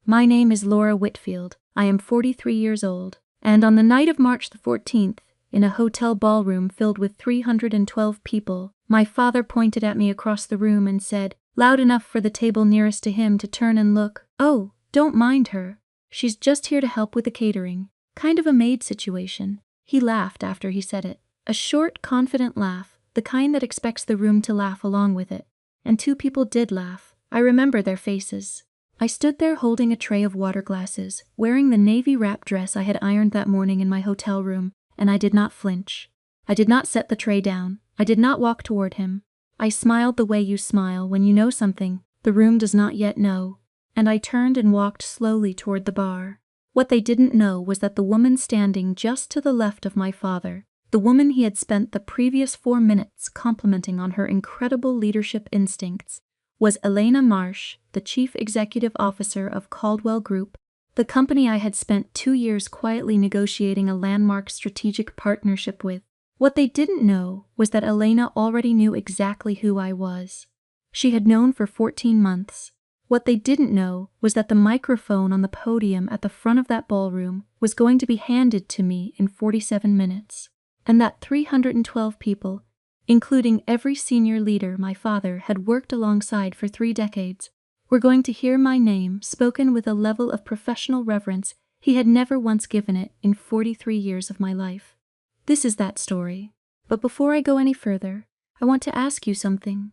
My name is Laura Whitfield. I am 43 years old, and on the night of March the 14th, in a hotel ballroom filled with 312 people, my father pointed at me across the room and said, loud enough for the table nearest to him to turn and look, "Oh, don't mind her. She's just here to help with the catering. Kind of a maid situation." He laughed after he said it. A short, confident laugh, the kind that expects the room to laugh along with it. And two people did laugh. I remember their faces. I stood there holding a tray of water glasses, wearing the navy wrap dress I had ironed that morning in my hotel room, and I did not flinch. I did not set the tray down. I did not walk toward him. I smiled the way you smile when you know something the room does not yet know, and I turned and walked slowly toward the bar. What they didn't know was that the woman standing just to the left of my father, the woman he had spent the previous 4 minutes complimenting on her incredible leadership instincts, was Elena Marsh, the chief executive officer of Caldwell Group, the company I had spent 2 years quietly negotiating a landmark strategic partnership with. What they didn't know was that Elena already knew exactly who I was. She had known for 14 months. What they didn't know was that the microphone on the podium at the front of that ballroom was going to be handed to me in 47 minutes, and that 312 people, including every senior leader my father had worked alongside for 3 decades, were going to hear my name spoken with a level of professional reverence he had never once given it in 43 years of my life. This is that story. But before I go any further, I want to ask you something.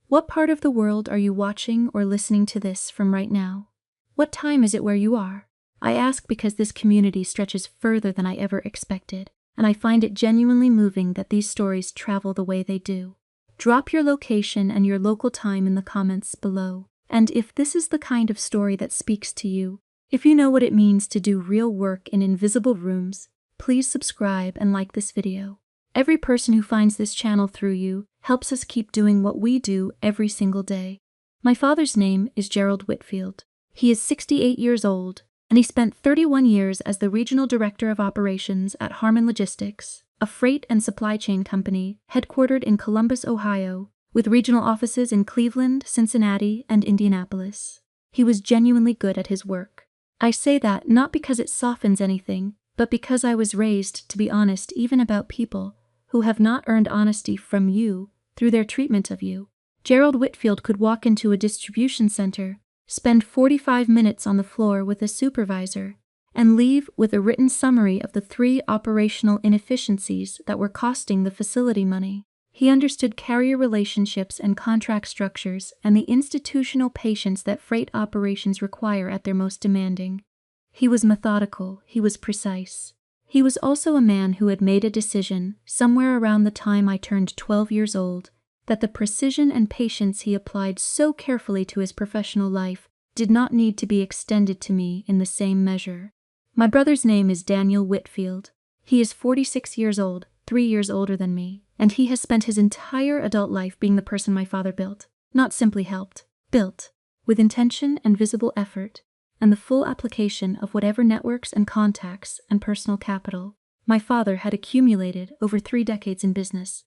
What part of the world are you watching or listening to this from right now? What time is it where you are? I ask because this community stretches further than I ever expected, and I find it genuinely moving that these stories travel the way they do. Drop your location and your local time in the comments below. And if this is the kind of story that speaks to you, if you know what it means to do real work in invisible rooms, please subscribe and like this video. Every person who finds this channel through you helps us keep doing what we do every single day. My father's name is Gerald Whitfield. He is 68 years old, and he spent 31 years as the Regional Director of Operations at Harmon Logistics, a freight and supply chain company headquartered in Columbus, Ohio, with regional offices in Cleveland, Cincinnati, and Indianapolis. He was genuinely good at his work. I say that not because it softens anything, but because I was raised to be honest even about people who have not earned honesty from you through their treatment of you. Gerald Whitfield could walk into a distribution center, spend 45 minutes on the floor with a supervisor, and leave with a written summary of the 3 operational inefficiencies that were costing the facility money. He understood carrier relationships and contract structures and the institutional patience that freight operations require at their most demanding. He was methodical, he was precise. He was also a man who had made a decision, somewhere around the time I turned 12 years old, that the precision and patience he applied so carefully to his professional life did not need to be extended to me in the same measure. My brother's name is Daniel Whitfield. He is 46 years old, 3 years older than me, and he has spent his entire adult life being the person my father built, not simply helped, built, with intention and visible effort, and the full application of whatever networks and contacts and personal capital my father had accumulated over 3 decades in business.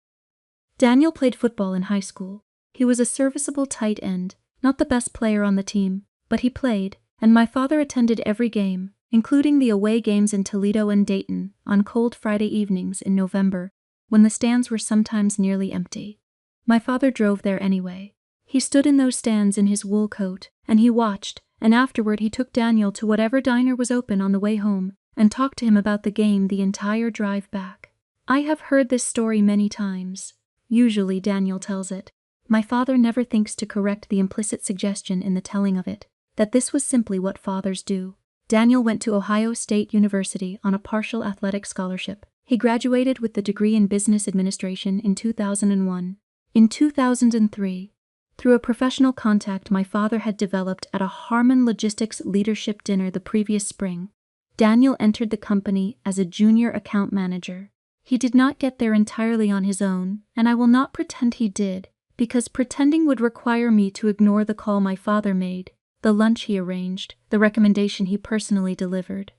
Daniel played football in high school. He was a serviceable tight end, not the best player on the team, but he played, and my father attended every game, including the away games in Toledo and Dayton on cold Friday evenings in November, when the stands were sometimes nearly empty. My father drove there anyway. He stood in those stands in his wool coat, and he watched, and afterward he took Daniel to whatever diner was open on the way home and talked to him about the game the entire drive back. I have heard this story many times. Usually Daniel tells it. My father never thinks to correct the implicit suggestion in the telling of it, that this was simply what fathers do. Daniel went to Ohio State University on a partial athletic scholarship. He graduated with the degree in business administration in 2001. In 2003, through a professional contact my father had developed at a Harmon Logistics leadership dinner the previous spring, Daniel entered the company as a junior account manager. He did not get there entirely on his own, and I will not pretend he did, because pretending would require me to ignore the call my father made, the lunch he arranged, the recommendation he personally delivered.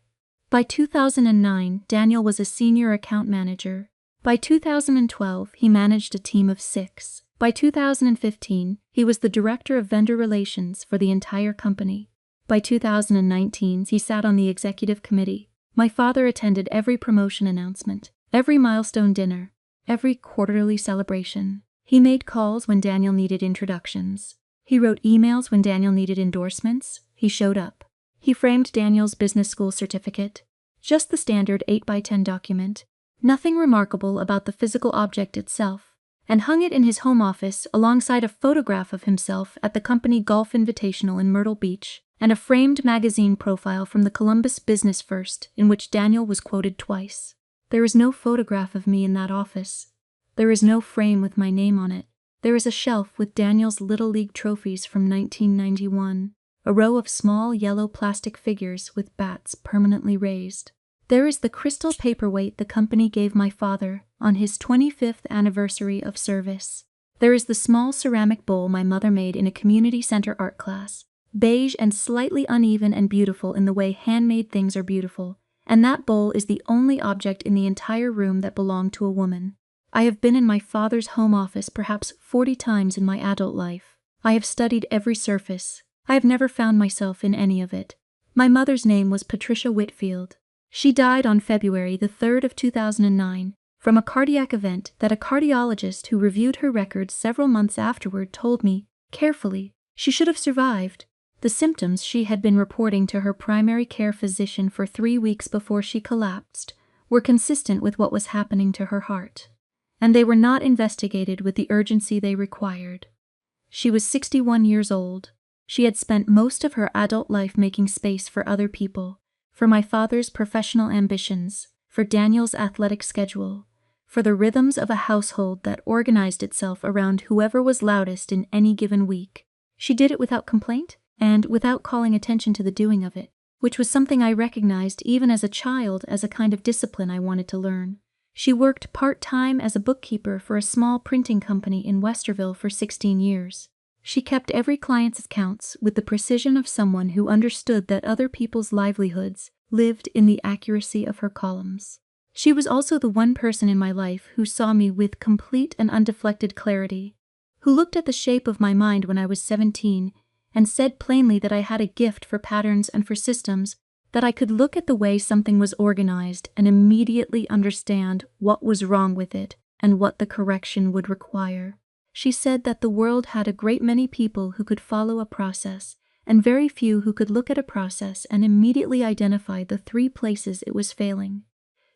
By 2009, Daniel was a senior account manager. By 2012, he managed a team of 6. By 2015, he was the director of vendor relations for the entire company. By 2019, he sat on the executive committee. My father attended every promotion announcement, every milestone dinner, every quarterly celebration. He made calls when Daniel needed introductions. He wrote emails when Daniel needed endorsements. He showed up. He framed Daniel's business school certificate, just the standard 8x10 document, nothing remarkable about the physical object itself, and hung it in his home office alongside a photograph of himself at the company golf invitational in Myrtle Beach and a framed magazine profile from the Columbus Business First in which Daniel was quoted twice. There is no photograph of me in that office. There is no frame with my name on it. There is a shelf with Daniel's Little League trophies from 1991, a row of small yellow plastic figures with bats permanently raised. There is the crystal paperweight the company gave my father on his 25th anniversary of service. There is the small ceramic bowl my mother made in a community center art class, beige and slightly uneven and beautiful in the way handmade things are beautiful, and that bowl is the only object in the entire room that belonged to a woman. I have been in my father's home office perhaps 40 times in my adult life. I have studied every surface. I have never found myself in any of it. My mother's name was Patricia Whitfield. She died on February the 3rd of 2009 from a cardiac event that a cardiologist who reviewed her records several months afterward told me, carefully, she should have survived. The symptoms she had been reporting to her primary care physician for 3 weeks before she collapsed were consistent with what was happening to her heart, and they were not investigated with the urgency they required. She was 61 years old. She had spent most of her adult life making space for other people, for my father's professional ambitions, for Daniel's athletic schedule, for the rhythms of a household that organized itself around whoever was loudest in any given week. She did it without complaint and without calling attention to the doing of it, which was something I recognized even as a child as a kind of discipline I wanted to learn. She worked part-time as a bookkeeper for a small printing company in Westerville for 16 years. She kept every client's accounts with the precision of someone who understood that other people's livelihoods lived in the accuracy of her columns. She was also the one person in my life who saw me with complete and undeflected clarity, who looked at the shape of my mind when I was 17 and said plainly that I had a gift for patterns and for systems, that I could look at the way something was organized and immediately understand what was wrong with it and what the correction would require. She said that the world had a great many people who could follow a process, and very few who could look at a process and immediately identify the 3 places it was failing.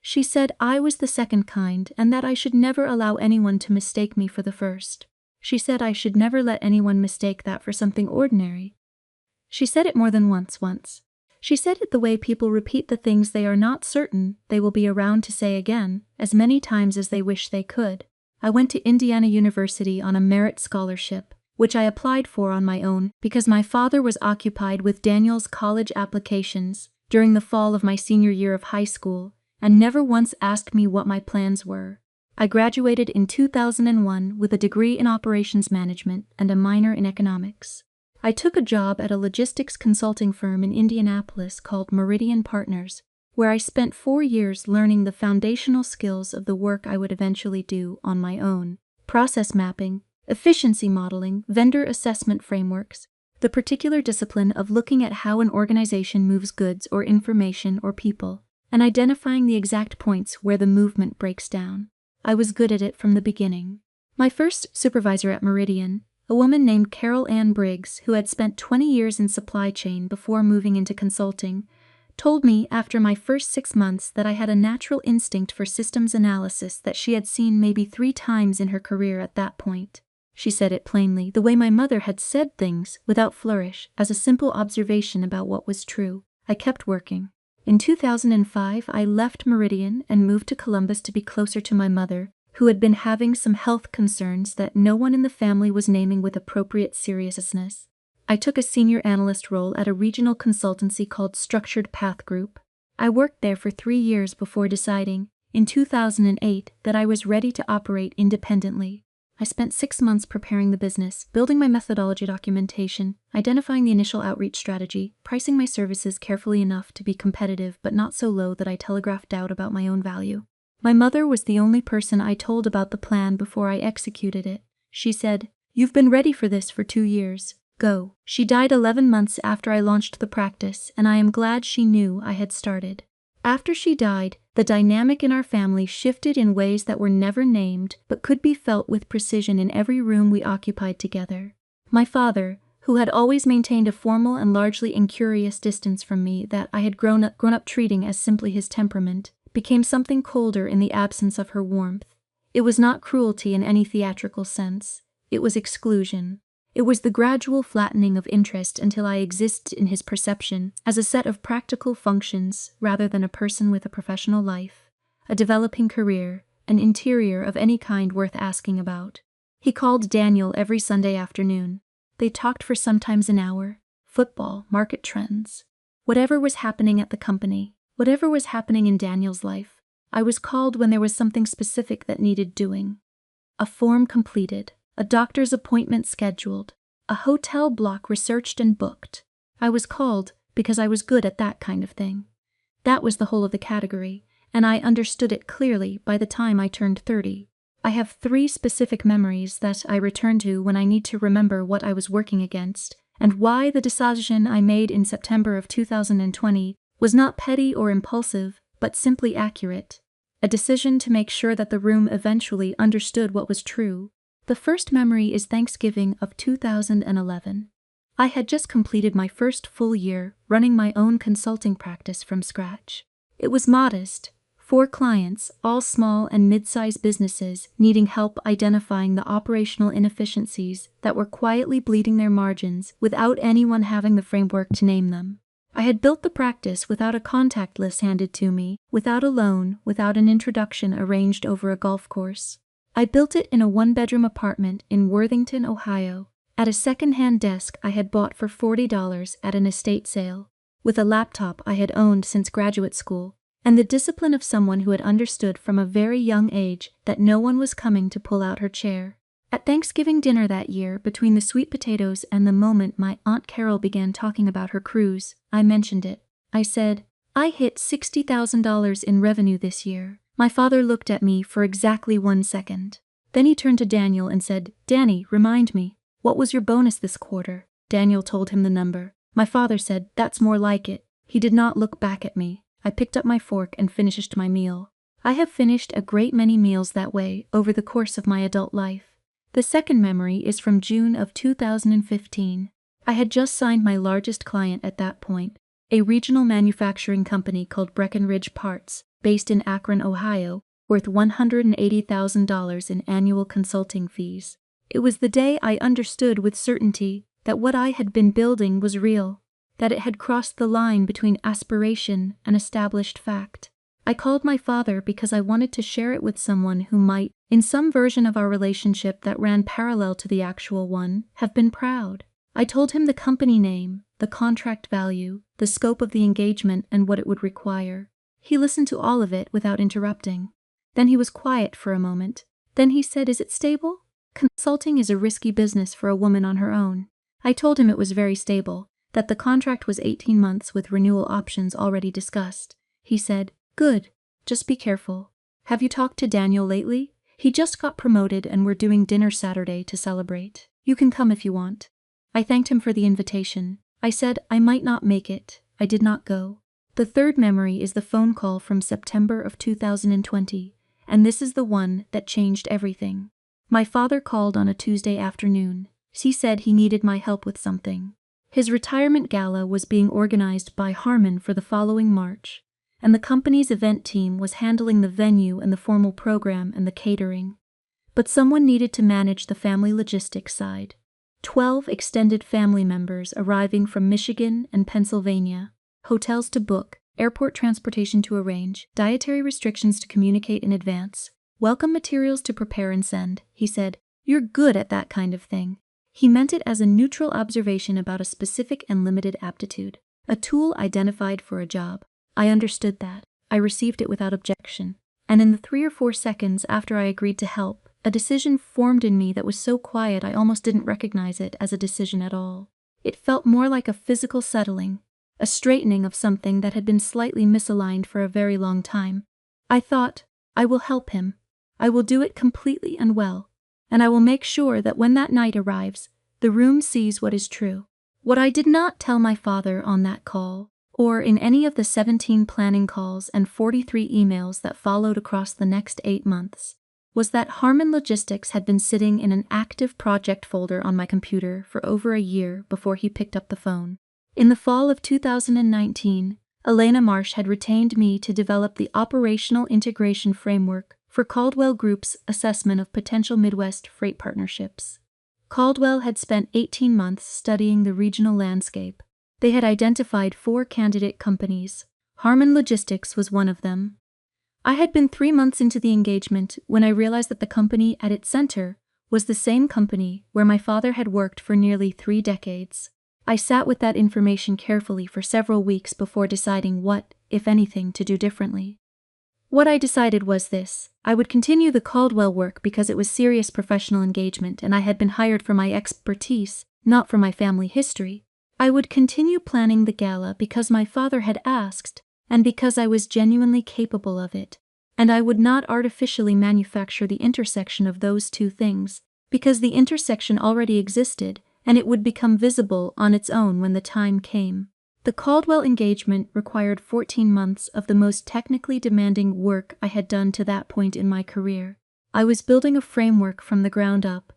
She said I was the second kind and that I should never allow anyone to mistake me for the first. She said I should never let anyone mistake that for something ordinary. She said it more than once. She said it the way people repeat the things they are not certain they will be around to say again, as many times as they wish they could. I went to Indiana University on a merit scholarship, which I applied for on my own because my father was occupied with Daniel's college applications during the fall of my senior year of high school and never once asked me what my plans were. I graduated in 2001 with a degree in operations management and a minor in economics. I took a job at a logistics consulting firm in Indianapolis called Meridian Partners, where I spent 4 years learning the foundational skills of the work I would eventually do on my own: process mapping, efficiency modeling, vendor assessment frameworks, the particular discipline of looking at how an organization moves goods or information or people, and identifying the exact points where the movement breaks down. I was good at it from the beginning. My first supervisor at Meridian, a woman named Carol Ann Briggs, who had spent 20 years in supply chain before moving into consulting, told me after my first 6 months that I had a natural instinct for systems analysis that she had seen maybe 3 times in her career at that point. She said it plainly, the way my mother had said things, without flourish, as a simple observation about what was true. I kept working. In 2005, I left Meridian and moved to Columbus to be closer to my mother, who had been having some health concerns that no one in the family was naming with appropriate seriousness. I took a senior analyst role at a regional consultancy called Structured Path Group. I worked there for 3 years before deciding, in 2008, that I was ready to operate independently. I spent 6 months preparing the business, building my methodology documentation, identifying the initial outreach strategy, pricing my services carefully enough to be competitive but not so low that I telegraphed doubt about my own value. My mother was the only person I told about the plan before I executed it. She said, "You've been ready for this for 2 years. Go. She died 11 months after I launched the practice, and I am glad she knew I had started. After she died, the dynamic in our family shifted in ways that were never named but could be felt with precision in every room we occupied together. My father, who had always maintained a formal and largely incurious distance from me that I had grown up treating as simply his temperament, became something colder in the absence of her warmth. It was not cruelty in any theatrical sense. It was exclusion. It was the gradual flattening of interest until I existed in his perception as a set of practical functions rather than a person with a professional life, a developing career, an interior of any kind worth asking about. He called Daniel every Sunday afternoon. They talked for sometimes an hour. Football, market trends. Whatever was happening at the company, whatever was happening in Daniel's life, I was called when there was something specific that needed doing. A form completed. A doctor's appointment scheduled, a hotel block researched and booked. I was called because I was good at that kind of thing. That was the whole of the category, and I understood it clearly by the time I turned 30. I have 3 specific memories that I return to when I need to remember what I was working against, and why the decision I made in September of 2020 was not petty or impulsive, but simply accurate. A decision to make sure that the room eventually understood what was true. The first memory is Thanksgiving of 2011. I had just completed my first full year running my own consulting practice from scratch. It was modest, 4 clients, all small and mid-sized businesses needing help identifying the operational inefficiencies that were quietly bleeding their margins without anyone having the framework to name them. I had built the practice without a contact list handed to me, without a loan, without an introduction arranged over a golf course. I built it in a 1-bedroom apartment in Worthington, Ohio, at a second-hand desk I had bought for $40 at an estate sale, with a laptop I had owned since graduate school, and the discipline of someone who had understood from a very young age that no one was coming to pull out her chair. At Thanksgiving dinner that year, between the sweet potatoes and the moment my Aunt Carol began talking about her cruise, I mentioned it. I said, "I hit $60,000 in revenue this year." My father looked at me for exactly 1 second. Then he turned to Daniel and said, "Danny, remind me, what was your bonus this quarter?" Daniel told him the number. My father said, "That's more like it." He did not look back at me. I picked up my fork and finished my meal. I have finished a great many meals that way over the course of my adult life. The second memory is from June of 2015. I had just signed my largest client at that point, a regional manufacturing company called Breckenridge Parts, based in Akron, Ohio, worth $180,000 in annual consulting fees. It was the day I understood with certainty that what I had been building was real, that it had crossed the line between aspiration and established fact. I called my father because I wanted to share it with someone who might, in some version of our relationship that ran parallel to the actual one, have been proud. I told him the company name, the contract value, the scope of the engagement, and what it would require. He listened to all of it without interrupting. Then he was quiet for a moment. Then he said, "Is it stable?" Consulting is a risky business for a woman on her own. I told him it was very stable, that the contract was 18 months with renewal options already discussed. He said, "Good. Just be careful. Have you talked to Daniel lately? He just got promoted and we're doing dinner Saturday to celebrate. You can come if you want." I thanked him for the invitation. I said I might not make it. I did not go. The third memory is the phone call from September of 2020, and this is the one that changed everything. My father called on a Tuesday afternoon. He said he needed my help with something. His retirement gala was being organized by Harmon for the following March, and the company's event team was handling the venue and the formal program and the catering. But someone needed to manage the family logistics side. 12 extended family members arriving from Michigan and Pennsylvania. Hotels to book, airport transportation to arrange, dietary restrictions to communicate in advance, welcome materials to prepare and send. He said, "You're good at that kind of thing." He meant it as a neutral observation about a specific and limited aptitude, a tool identified for a job. I understood that. I received it without objection. And in the 3 or 4 seconds after I agreed to help, a decision formed in me that was so quiet I almost didn't recognize it as a decision at all. It felt more like a physical settling, a straightening of something that had been slightly misaligned for a very long time. I thought, I will help him. I will do it completely and well, and I will make sure that when that night arrives, The room sees what is true. What I did not tell my father on that call, or in any of the 17 planning calls and 43 emails that followed across the next 8 months, was that Harmon Logistics had been sitting in an active project folder on my computer for over a year before he picked up the phone. In the fall of 2019, Elena Marsh had retained me to develop the operational integration framework for Caldwell Group's assessment of potential Midwest freight partnerships. Caldwell had spent 18 months studying the regional landscape. They had identified 4 candidate companies. Harmon Logistics was one of them. I had been 3 months into the engagement when I realized that the company at its center was the same company where my father had worked for nearly 3 decades. I sat with that information carefully for several weeks before deciding what, if anything, to do differently. What I decided was this: I would continue the Caldwell work because it was serious professional engagement and I had been hired for my expertise, not for my family history. I would continue planning the gala because my father had asked, and because I was genuinely capable of it. And I would not artificially manufacture the intersection of those two things, because the intersection already existed, and it would become visible on its own when the time came. The Caldwell engagement required 14 months of the most technically demanding work I had done to that point in my career. I was building a framework from the ground up,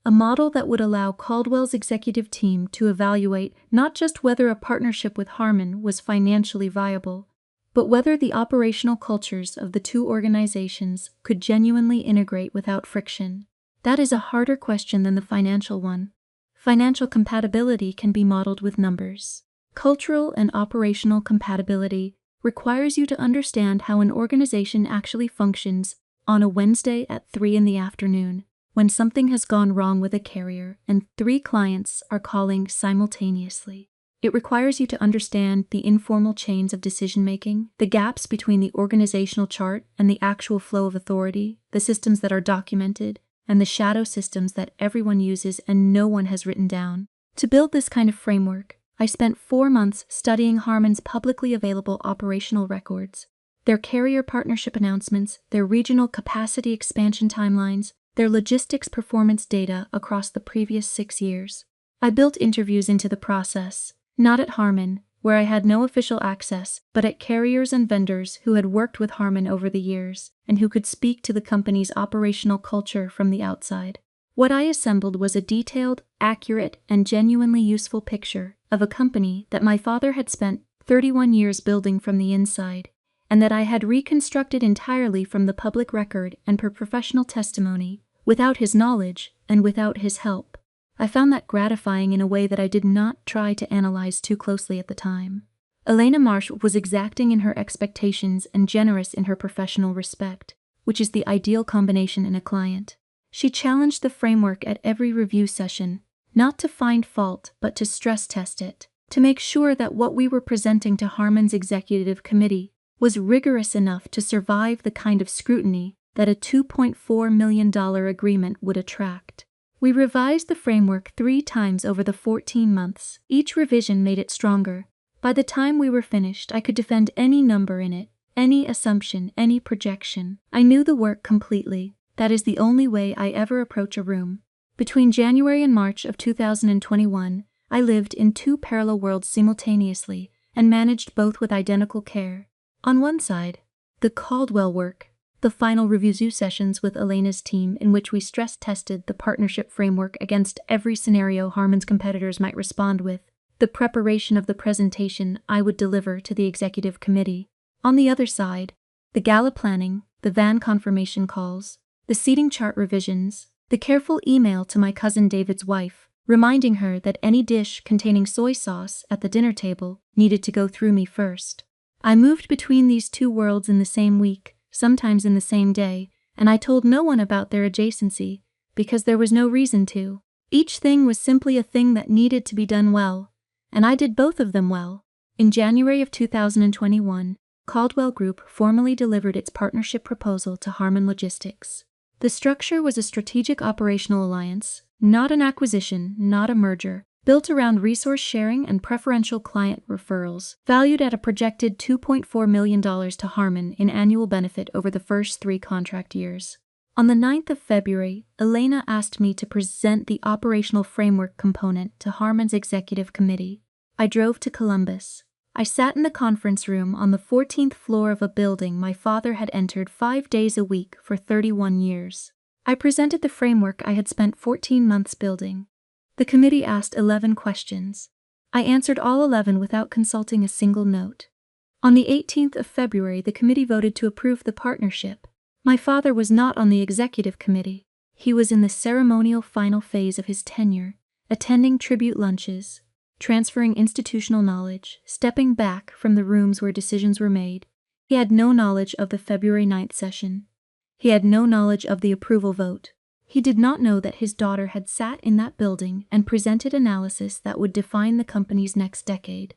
a model that would allow Caldwell's executive team to evaluate not just whether a partnership with Harmon was financially viable, but whether the operational cultures of the two organizations could genuinely integrate without friction. That is a harder question than the financial one. Financial compatibility can be modeled with numbers. Cultural and operational compatibility requires you to understand how an organization actually functions on a Wednesday at 3 in the afternoon, when something has gone wrong with a carrier and 3 clients are calling simultaneously. It requires you to understand the informal chains of decision-making, the gaps between the organizational chart and the actual flow of authority, the systems that are documented, and the shadow systems that everyone uses and no one has written down. To build this kind of framework, I spent 4 months studying Harmon's publicly available operational records, their carrier partnership announcements, their regional capacity expansion timelines, their logistics performance data across the previous 6 years. I built interviews into the process, not at Harmon, where I had no official access, but at carriers and vendors who had worked with Harmon over the years, and who could speak to the company's operational culture from the outside. What I assembled was a detailed, accurate, and genuinely useful picture of a company that my father had spent 31 years building from the inside, and that I had reconstructed entirely from the public record and per professional testimony, without his knowledge and without his help. I found that gratifying in a way that I did not try to analyze too closely at the time. Elena Marsh was exacting in her expectations and generous in her professional respect, which is the ideal combination in a client. She challenged the framework at every review session, not to find fault but to stress test it, to make sure that what we were presenting to Harmon's executive committee was rigorous enough to survive the kind of scrutiny that a $2.4 million agreement would attract. We revised the framework 3 times over the 14 months. Each revision made it stronger. By the time we were finished, I could defend any number in it, any assumption, any projection. I knew the work completely. That is the only way I ever approach a room. Between January and March of 2021, I lived in 2 parallel worlds simultaneously and managed both with identical care. On one side, the Caldwell work, the final review sessions with Elena's team in which we stress-tested the partnership framework against every scenario Harmon's competitors might respond with, the preparation of the presentation I would deliver to the executive committee. On the other side, the gala planning, the van confirmation calls, the seating chart revisions, the careful email to my cousin David's wife, reminding her that any dish containing soy sauce at the dinner table needed to go through me first. I moved between these 2 worlds in the same week, sometimes in the same day, and I told no one about their adjacency, because there was no reason to. Each thing was simply a thing that needed to be done well, and I did both of them well. In January of 2021, Caldwell Group formally delivered its partnership proposal to Harmon Logistics. The structure was a strategic operational alliance, not an acquisition, not a merger, built around resource sharing and preferential client referrals, valued at a projected $2.4 million to Harmon in annual benefit over the first 3 contract years. On the 9th of February, Elena asked me to present the operational framework component to Harmon's executive committee. I drove to Columbus. I sat in the conference room on the 14th floor of a building my father had entered 5 days a week for 31 years. I presented the framework I had spent 14 months building. The committee asked 11 questions. I answered all 11 without consulting a single note. On the 18th of February, the committee voted to approve the partnership. My father was not on the executive committee. He was in the ceremonial final phase of his tenure, attending tribute lunches, transferring institutional knowledge, stepping back from the rooms where decisions were made. He had no knowledge of the February 9th session. He had no knowledge of the approval vote. He did not know that his daughter had sat in that building and presented analysis that would define the company's next decade.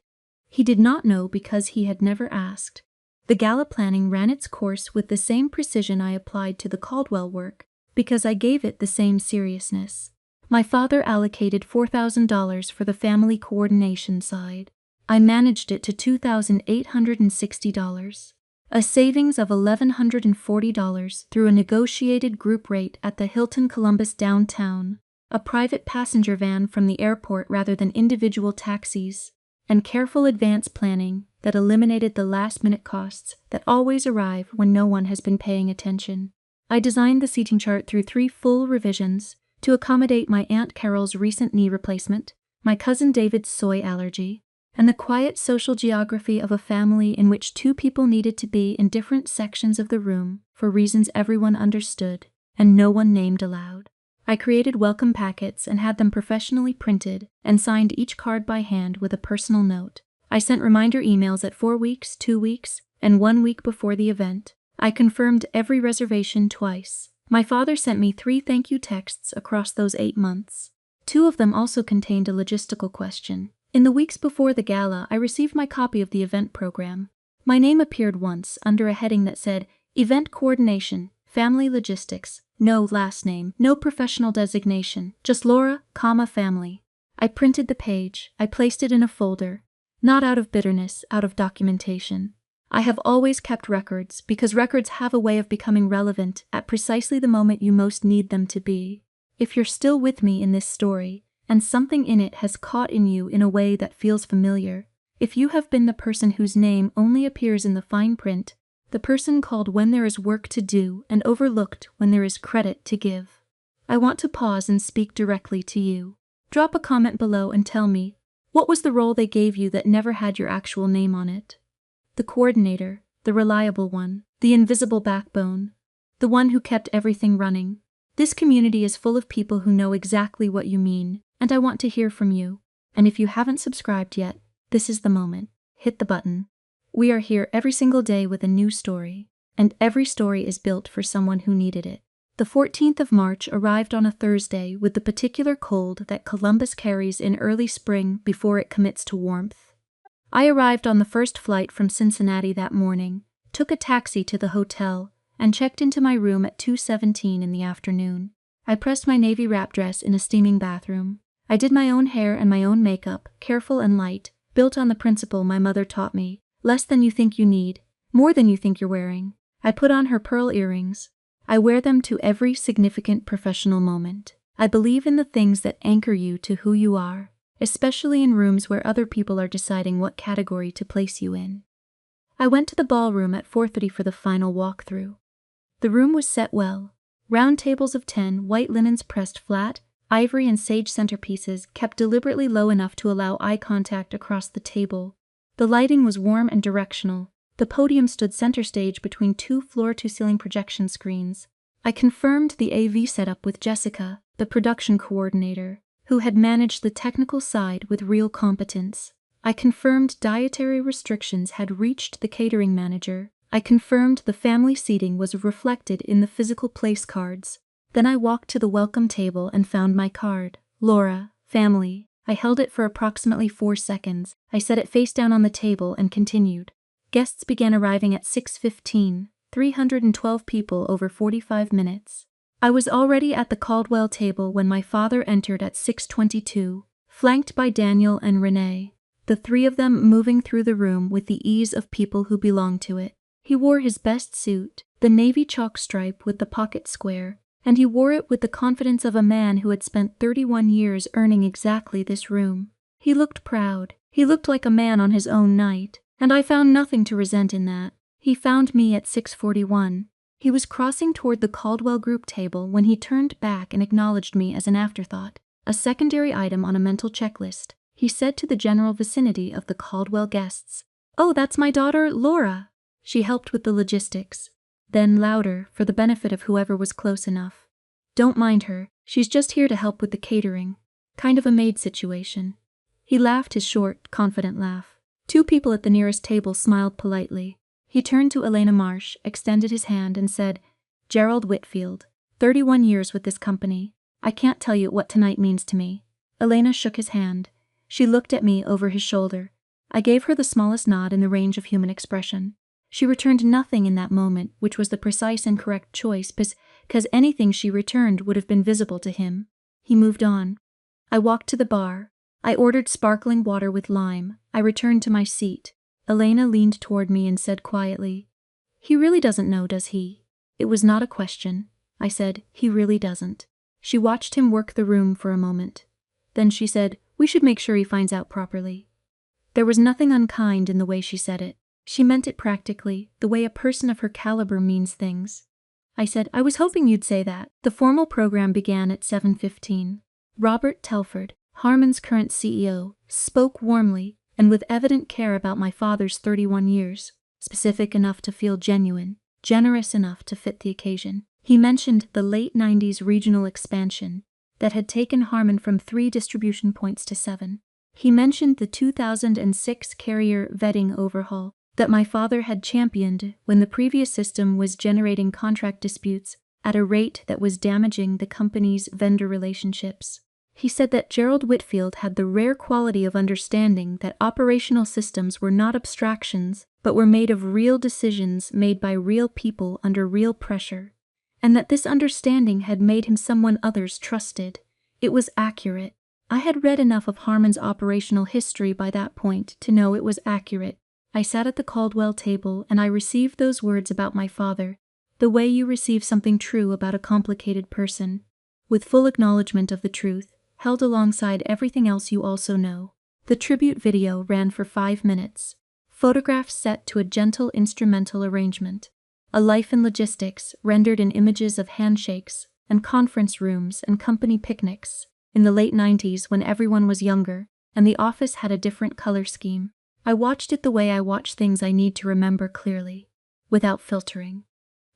He did not know because he had never asked. The gala planning ran its course with the same precision I applied to the Caldwell work, because I gave it the same seriousness. My father allocated $4,000 for the family coordination side. I managed it to $2,860. A savings of $1,140 through a negotiated group rate at the Hilton Columbus downtown, a private passenger van from the airport rather than individual taxis, and careful advance planning that eliminated the last-minute costs that always arrive when no one has been paying attention. I designed the seating chart through 3 full revisions to accommodate my Aunt Carol's recent knee replacement, my cousin David's soy allergy, and the quiet social geography of a family in which 2 people needed to be in different sections of the room for reasons everyone understood and no one named aloud. I created welcome packets and had them professionally printed and signed each card by hand with a personal note. I sent reminder emails at 4 weeks, 2 weeks, and 1 week before the event. I confirmed every reservation twice. My father sent me 3 thank you texts across those 8 months. 2 of them also contained a logistical question. In the weeks before the gala, I received my copy of the event program. My name appeared once under a heading that said, Event Coordination, Family Logistics, no last name, no professional designation, just Laura, family. I printed the page. I placed it in a folder. Not out of bitterness, out of documentation. I have always kept records because records have a way of becoming relevant at precisely the moment you most need them to be. If you're still with me in this story, and something in it has caught in you in a way that feels familiar, if you have been the person whose name only appears in the fine print, the person called when there is work to do and overlooked when there is credit to give, I want to pause and speak directly to you. Drop a comment below and tell me, what was the role they gave you that never had your actual name on it? The coordinator, the reliable one, the invisible backbone, the one who kept everything running. This community is full of people who know exactly what you mean, and I want to hear from you. And if you haven't subscribed yet, this is the moment. Hit the button. We are here every single day with a new story, and every story is built for someone who needed it. The 14th of March arrived on a Thursday with the particular cold that Columbus carries in early spring before it commits to warmth. I arrived on the first flight from Cincinnati that morning, took a taxi to the hotel, and checked into my room at 2:17 in the afternoon. I pressed my navy wrap dress in a steaming bathroom. I did my own hair and my own makeup, careful and light, built on the principle my mother taught me, less than you think you need, more than you think you're wearing. I put on her pearl earrings. I wear them to every significant professional moment. I believe in the things that anchor you to who you are, especially in rooms where other people are deciding what category to place you in. I went to the ballroom at 4:30 for the final walkthrough. The room was set well. Round tables of 10, white linens pressed flat, ivory and sage centerpieces kept deliberately low enough to allow eye contact across the table. The lighting was warm and directional. The podium stood center stage between 2 floor-to-ceiling projection screens. I confirmed the AV setup with Jessica, the production coordinator, who had managed the technical side with real competence. I confirmed dietary restrictions had reached the catering manager. I confirmed the family seating was reflected in the physical place cards. Then I walked to the welcome table and found my card. Laura, family. I held it for approximately 4 seconds. I set it face down on the table and continued. Guests began arriving at 6:15, 312 people over 45 minutes. I was already at the Caldwell table when my father entered at 6:22, flanked by Daniel and Renee, the 3 of them moving through the room with the ease of people who belong to it. He wore his best suit, the navy chalk stripe with the pocket square, and he wore it with the confidence of a man who had spent 31 years earning exactly this room. He looked proud. He looked like a man on his own night, and I found nothing to resent in that. He found me at 6:41. He was crossing toward the Caldwell group table when he turned back and acknowledged me as an afterthought, a secondary item on a mental checklist. He said to the general vicinity of the Caldwell guests, "Oh, that's my daughter, Laura." She helped with the logistics. Then louder, for the benefit of whoever was close enough, "Don't mind her, she's just here to help with the catering. Kind of a maid situation." He laughed his short, confident laugh. Two people at the nearest table smiled politely. He turned to Elena Marsh, extended his hand, and said, "Gerald Whitfield, 31 years with this company. I can't tell you what tonight means to me." Elena shook his hand. She looked at me over his shoulder. I gave her the smallest nod in the range of human expression. She returned nothing in that moment, which was the precise and correct choice, because anything she returned would have been visible to him. He moved on. I walked to the bar. I ordered sparkling water with lime. I returned to my seat. Elena leaned toward me and said quietly, "He really doesn't know, does he?" It was not a question. I said, "He really doesn't." She watched him work the room for a moment. Then she said, "We should make sure he finds out properly." There was nothing unkind in the way she said it. She meant it practically, the way a person of her caliber means things. I said, "I was hoping you'd say that." The formal program began at 7:15. Robert Telford, Harmon's current CEO, spoke warmly and with evident care about my father's 31 years, specific enough to feel genuine, generous enough to fit the occasion. He mentioned the late 90s regional expansion that had taken Harmon from 3 distribution points to 7. He mentioned the 2006 carrier vetting overhaul that my father had championed when the previous system was generating contract disputes at a rate that was damaging the company's vendor relationships. He said that Gerald Whitfield had the rare quality of understanding that operational systems were not abstractions, but were made of real decisions made by real people under real pressure, and that this understanding had made him someone others trusted. It was accurate. I had read enough of Harmon's operational history by that point to know it was accurate. I sat at the Caldwell table and I received those words about my father, the way you receive something true about a complicated person, with full acknowledgement of the truth, held alongside everything else you also know. The tribute video ran for 5 minutes, photographs set to a gentle instrumental arrangement. A life in logistics rendered in images of handshakes and conference rooms and company picnics in the late 90s when everyone was younger and the office had a different color scheme. I watched it the way I watch things I need to remember clearly, without filtering.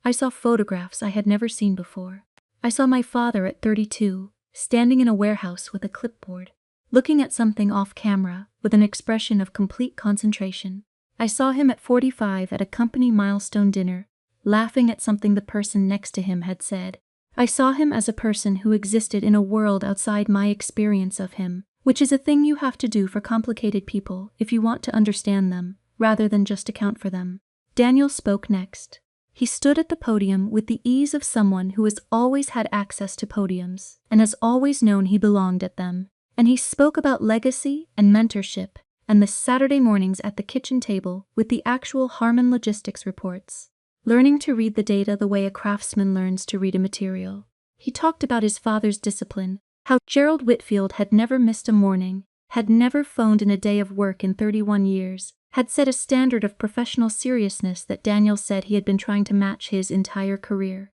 I saw photographs I had never seen before. I saw my father at 32, standing in a warehouse with a clipboard, looking at something off camera with an expression of complete concentration. I saw him at 45 at a company milestone dinner, laughing at something the person next to him had said. I saw him as a person who existed in a world outside my experience of him, which is a thing you have to do for complicated people if you want to understand them, rather than just account for them. Daniel spoke next. He stood at the podium with the ease of someone who has always had access to podiums and has always known he belonged at them, and he spoke about legacy and mentorship and the Saturday mornings at the kitchen table with the actual Harmon logistics reports, learning to read the data the way a craftsman learns to read a material. He talked about his father's discipline, how Gerald Whitfield had never missed a morning, had never phoned in a day of work in 31 years, had set a standard of professional seriousness that Daniel said he had been trying to match his entire career.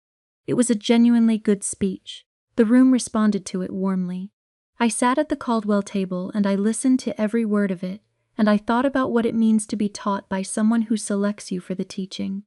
It was a genuinely good speech. The room responded to it warmly. I sat at the Caldwell table and I listened to every word of it, and I thought about what it means to be taught by someone who selects you for the teaching,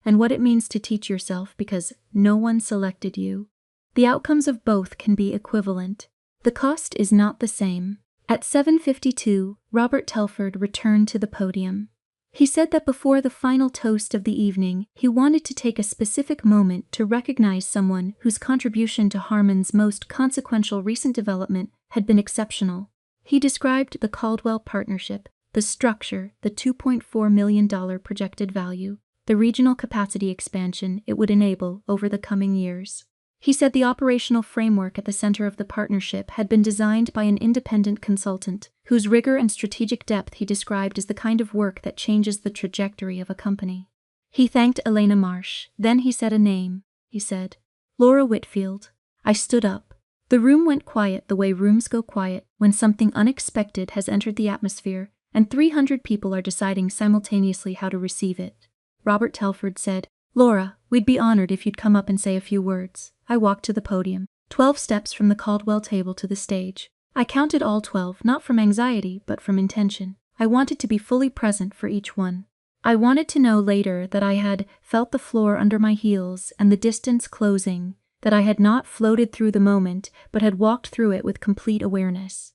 and what it means to teach yourself because no one selected you. The outcomes of both can be equivalent. The cost is not the same. At 7:52, Robert Telford returned to the podium. He said that before the final toast of the evening, he wanted to take a specific moment to recognize someone whose contribution to Harmon's most consequential recent development had been exceptional. He described the Caldwell partnership, the structure, the $2.4 million projected value, the regional capacity expansion it would enable over the coming years. He said the operational framework at the center of the partnership had been designed by an independent consultant, whose rigor and strategic depth he described as the kind of work that changes the trajectory of a company. He thanked Elena Marsh, then he said a name. He said, Laura Whitfield. I stood up. The room went quiet the way rooms go quiet when something unexpected has entered the atmosphere and 300 people are deciding simultaneously how to receive it. Robert Telford said, Laura, we'd be honored if you'd come up and say a few words. I walked to the podium, 12 steps from the Caldwell table to the stage. I counted all 12, not from anxiety, but from intention. I wanted to be fully present for each one. I wanted to know later that I had felt the floor under my heels and the distance closing, that I had not floated through the moment, but had walked through it with complete awareness.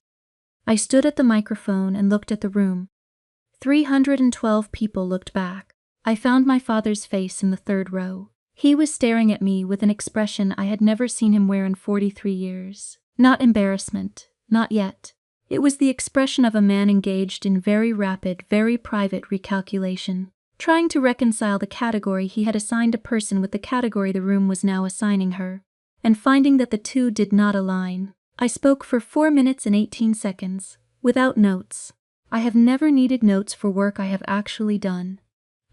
I stood at the microphone and looked at the room. 312 people looked back. I found my father's face in the third row. He was staring at me with an expression I had never seen him wear in 43 years. Not embarrassment, not yet. It was the expression of a man engaged in very rapid, very private recalculation, trying to reconcile the category he had assigned a person with the category the room was now assigning her, and finding that the two did not align. I spoke for 4 minutes and 18 seconds, without notes. I have never needed notes for work I have actually done.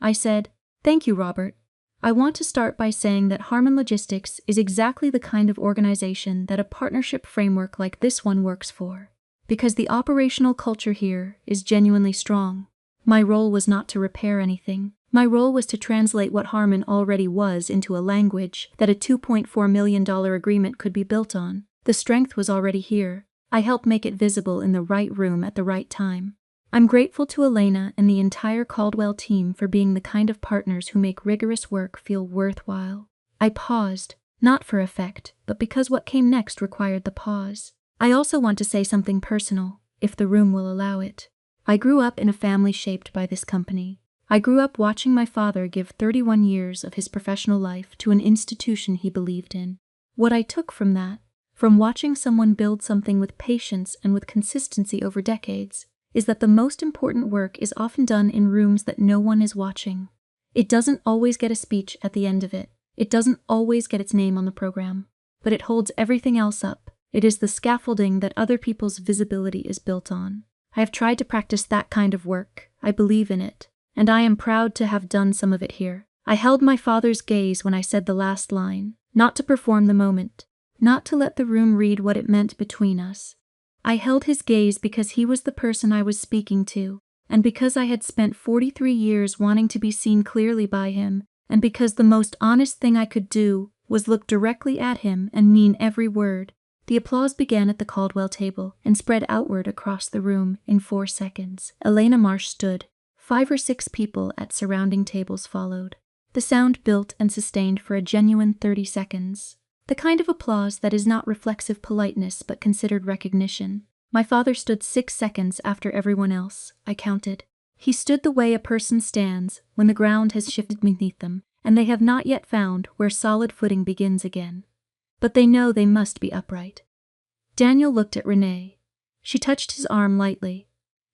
I said, Thank you, Robert. I want to start by saying that Harmon Logistics is exactly the kind of organization that a partnership framework like this one works for, because the operational culture here is genuinely strong. My role was not to repair anything. My role was to translate what Harmon already was into a language that a $2.4 million agreement could be built on. The strength was already here. I helped make it visible in the right room at the right time. I'm grateful to Elena and the entire Caldwell team for being the kind of partners who make rigorous work feel worthwhile. I paused, not for effect, but because what came next required the pause. I also want to say something personal, if the room will allow it. I grew up in a family shaped by this company. I grew up watching my father give 31 years of his professional life to an institution he believed in. What I took from that, from watching someone build something with patience and with consistency over decades, is that the most important work is often done in rooms that no one is watching. It doesn't always get a speech at the end of it. It doesn't always get its name on the program. But it holds everything else up. It is the scaffolding that other people's visibility is built on. I have tried to practice that kind of work. I believe in it. And I am proud to have done some of it here. I held my father's gaze when I said the last line, not to perform the moment, not to let the room read what it meant between us. I held his gaze because he was the person I was speaking to, and because I had spent 43 years wanting to be seen clearly by him, and because the most honest thing I could do was look directly at him and mean every word. The applause began at the Caldwell table and spread outward across the room in 4 seconds. Elena Marsh stood. 5 or 6 people at surrounding tables followed. The sound built and sustained for a genuine 30 seconds. The kind of applause that is not reflexive politeness but considered recognition. My father stood 6 seconds after everyone else, I counted. He stood the way a person stands when the ground has shifted beneath them, and they have not yet found where solid footing begins again. But they know they must be upright. Daniel looked at Renee. She touched his arm lightly.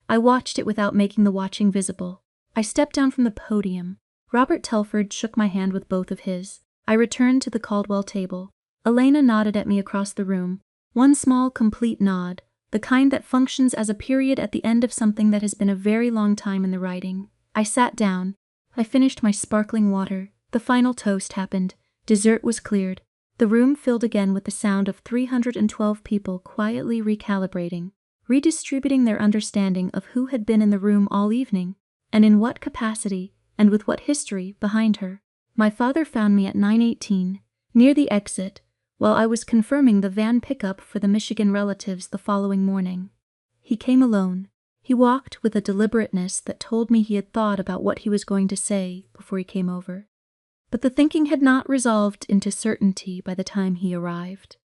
I watched it without making the watching visible. I stepped down from the podium. Robert Telford shook my hand with both of his. I returned to the Caldwell table. Elena nodded at me across the room. One small, complete nod, the kind that functions as a period at the end of something that has been a very long time in the writing. I sat down. I finished my sparkling water. The final toast happened. Dessert was cleared. The room filled again with the sound of 312 people quietly recalibrating, redistributing their understanding of who had been in the room all evening, and in what capacity, and with what history behind her. My father found me at 9:18, near the exit, while I was confirming the van pickup for the Michigan relatives the following morning. He came alone. He walked with a deliberateness that told me he had thought about what he was going to say before he came over. But the thinking had not resolved into certainty by the time he arrived.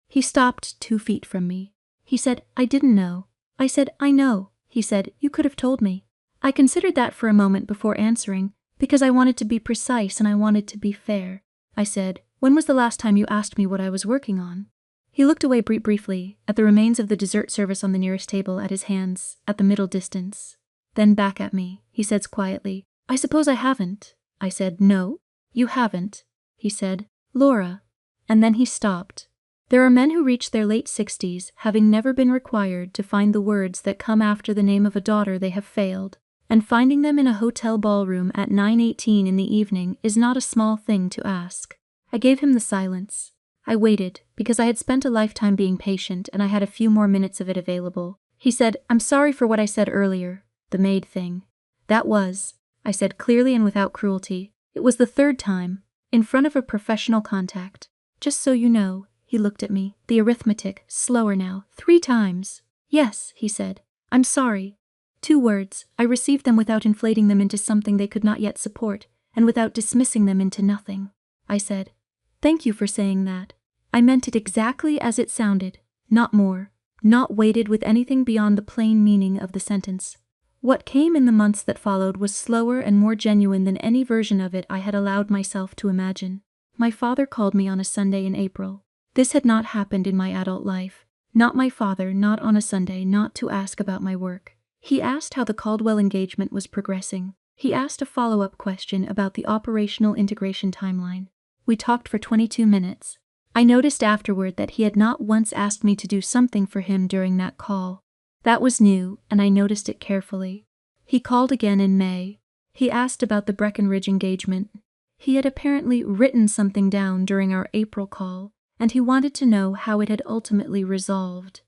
He stopped 2 feet from me. He said, I didn't know. I said, I know. He said, you could have told me. I considered that for a moment before answering, because I wanted to be precise and I wanted to be fair. I said, when was the last time you asked me what I was working on? He looked away briefly, at the remains of the dessert service on the nearest table at his hands, at the middle distance. Then back at me. He said quietly, I suppose I haven't. I said, no, you haven't. He said, Laura. And then he stopped. There are men who reach their late 60s having never been required to find the words that come after the name of a daughter they have failed, and finding them in a hotel ballroom at 9:18 in the evening is not a small thing to ask. I gave him the silence. I waited, because I had spent a lifetime being patient and I had a few more minutes of it available. He said, "I'm sorry for what I said earlier, the Maid thing." "That was," I said clearly and without cruelty. "It was the third time, in front of a professional contact. Just so you know," he looked at me, the arithmetic, slower now, 3 times. "Yes," he said, "I'm sorry." 2 words, I received them without inflating them into something they could not yet support, and without dismissing them into nothing. I said, "Thank you for saying that. I meant it exactly as it sounded, not more, not weighted with anything beyond the plain meaning of the sentence." What came in the months that followed was slower and more genuine than any version of it I had allowed myself to imagine. My father called me on a Sunday in April. This had not happened in my adult life. Not my father, not on a Sunday, not to ask about my work. He asked how the Caldwell engagement was progressing. He asked a follow-up question about the operational integration timeline. We talked for 22 minutes. I noticed afterward that he had not once asked me to do something for him during that call. That was new, and I noticed it carefully. He called again in May. He asked about the Breckenridge engagement. He had apparently written something down during our April call, and he wanted to know how it had ultimately resolved.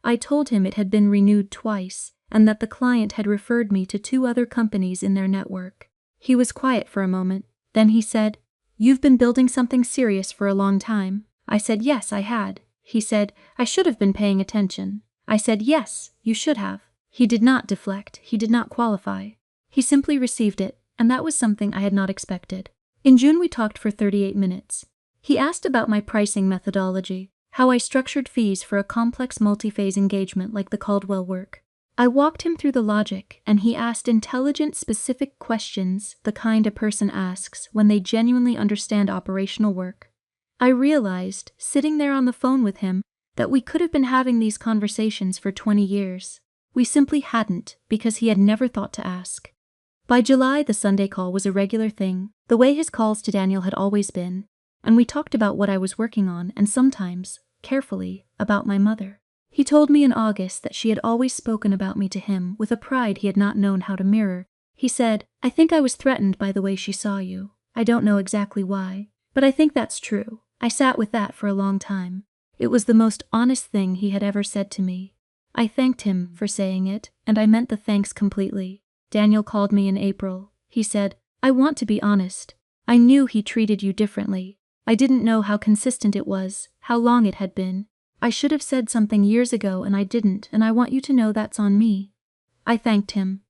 I told him it had been renewed twice, and that the client had referred me to 2 other companies in their network. He was quiet for a moment. Then he said, "You've been building something serious for a long time." I said, "Yes, I had." He said, "I should have been paying attention." I said, "Yes, you should have." He did not deflect, he did not qualify. He simply received it, and that was something I had not expected. In June we talked for 38 minutes. He asked about my pricing methodology, how I structured fees for a complex multi-phase engagement like the Caldwell work. I walked him through the logic, and he asked intelligent, specific questions, the kind a person asks when they genuinely understand operational work. I realized, sitting there on the phone with him, that we could have been having these conversations for 20 years. We simply hadn't, because he had never thought to ask. By July, the Sunday call was a regular thing, the way his calls to Daniel had always been, and we talked about what I was working on and sometimes, carefully, about my mother. He told me in August that she had always spoken about me to him with a pride he had not known how to mirror. He said, "I think I was threatened by the way she saw you. I don't know exactly why, but I think that's true." I sat with that for a long time. It was the most honest thing he had ever said to me. I thanked him for saying it, and I meant the thanks completely. Daniel called me in April. He said, "I want to be honest. I knew he treated you differently. I didn't know how consistent it was, how long it had been. I should have said something years ago and I didn't, and I want you to know that's on me." I thanked him.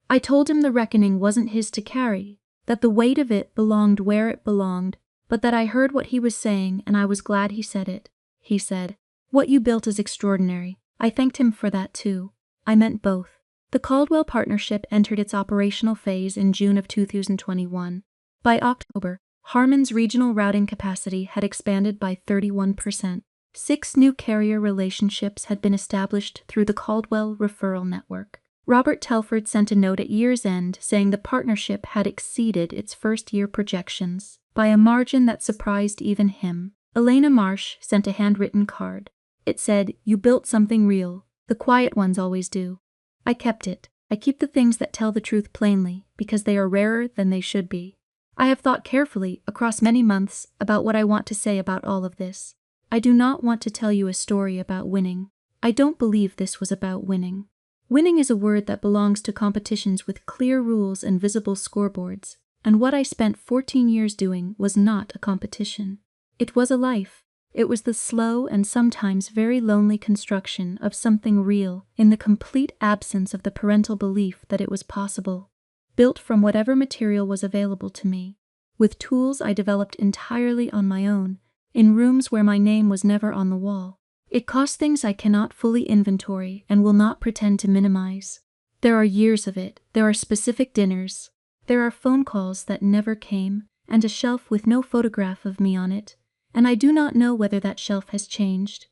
I told him the reckoning wasn't his to carry, that the weight of it belonged where it belonged, but that I heard what he was saying and I was glad he said it. He said, "What you built is extraordinary." I thanked him for that too. I meant both. The Caldwell partnership entered its operational phase in June of 2021. By October, Harman's regional routing capacity had expanded by 31%. 6 new carrier relationships had been established through the Caldwell referral network. Robert Telford sent a note at year's end saying the partnership had exceeded its first-year projections by a margin that surprised even him. Elena Marsh sent a handwritten card. It said, "You built something real. The quiet ones always do." I kept it. I keep the things that tell the truth plainly, because they are rarer than they should be. I have thought carefully, across many months, about what I want to say about all of this. I do not want to tell you a story about winning. I don't believe this was about winning. Winning is a word that belongs to competitions with clear rules and visible scoreboards, and what I spent 14 years doing was not a competition. It was a life. It was the slow and sometimes very lonely construction of something real in the complete absence of the parental belief that it was possible, built from whatever material was available to me, with tools I developed entirely on my own, in rooms where my name was never on the wall. It cost things I cannot fully inventory and will not pretend to minimize. There are years of it, there are specific dinners, there are phone calls that never came, and a shelf with no photograph of me on it, and I do not know whether that shelf has changed,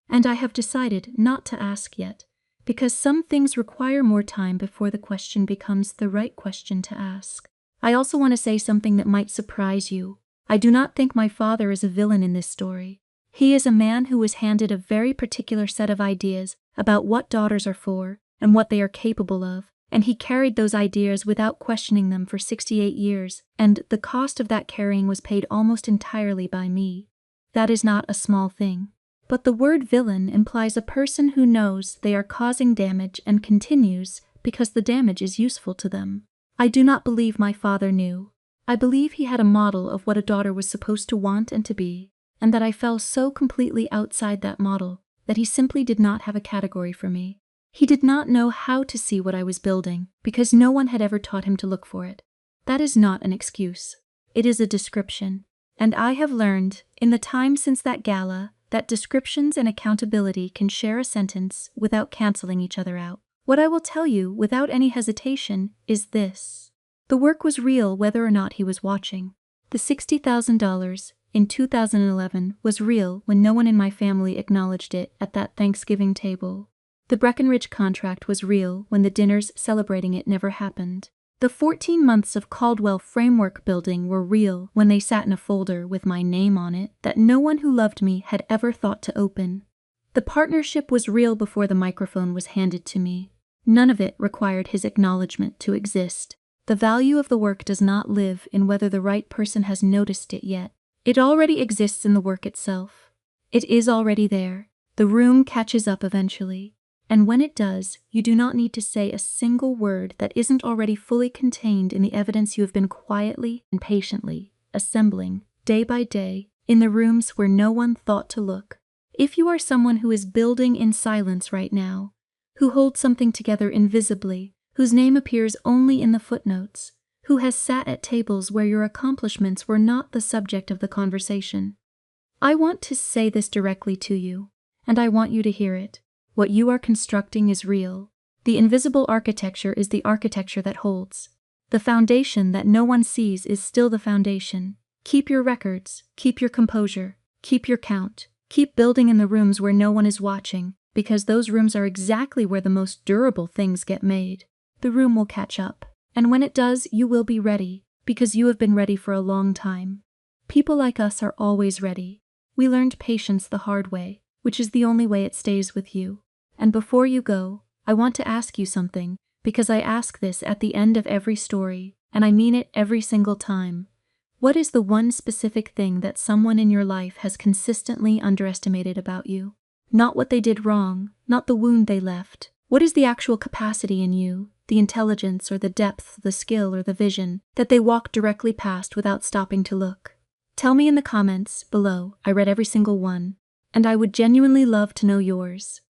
and I have decided not to ask yet, because some things require more time before the question becomes the right question to ask. I also want to say something that might surprise you. I do not think my father is a villain in this story. He is a man who was handed a very particular set of ideas about what daughters are for and what they are capable of, And he carried those ideas without questioning them for 68 years, and the cost of that carrying was paid almost entirely by me. That is not a small thing. But the word villain implies a person who knows they are causing damage and continues because the damage is useful to them. I do not believe my father knew. I believe he had a model of what a daughter was supposed to want and to be, and that I fell so completely outside that model that he simply did not have a category for me. He did not know how to see what I was building because no one had ever taught him to look for it. That is not an excuse. It is a description. And I have learned, in the time since that gala, that descriptions and accountability can share a sentence without canceling each other out. What I will tell you, without any hesitation, is this. The work was real whether or not he was watching. The $60,000 in 2011 was real when no one in my family acknowledged it at that Thanksgiving table. The Breckenridge contract was real when the dinners celebrating it never happened. The 14 months of Caldwell framework building were real when they sat in a folder with my name on it that no one who loved me had ever thought to open. The partnership was real before the microphone was handed to me. None of it required his acknowledgement to exist. The value of the work does not live in whether the right person has noticed it yet. It already exists in the work itself. It is already there. The room catches up eventually. And when it does, you do not need to say a single word that isn't already fully contained in the evidence you have been quietly and patiently assembling, day by day, in the rooms where no one thought to look. If you are someone who is building in silence right now, who holds something together invisibly, whose name appears only in the footnotes, who has sat at tables where your accomplishments were not the subject of the conversation, I want to say this directly to you, and I want you to hear it. What you are constructing is real. The invisible architecture is the architecture that holds. The foundation that no one sees is still the foundation. Keep your records, keep your composure, keep your count, keep building in the rooms where no one is watching, because those rooms are exactly where the most durable things get made. The room will catch up, and when it does, you will be ready, because you have been ready for a long time. People like us are always ready. We learned patience the hard way, which is the only way it stays with you. And before you go, I want to ask you something, because I ask this at the end of every story, and I mean it every single time. What is the one specific thing that someone in your life has consistently underestimated about you? Not what they did wrong, not the wound they left. What is the actual capacity in you, the intelligence or the depth, the skill or the vision, that they walk directly past without stopping to look? Tell me in the comments below. I read every single one, and I would genuinely love to know yours.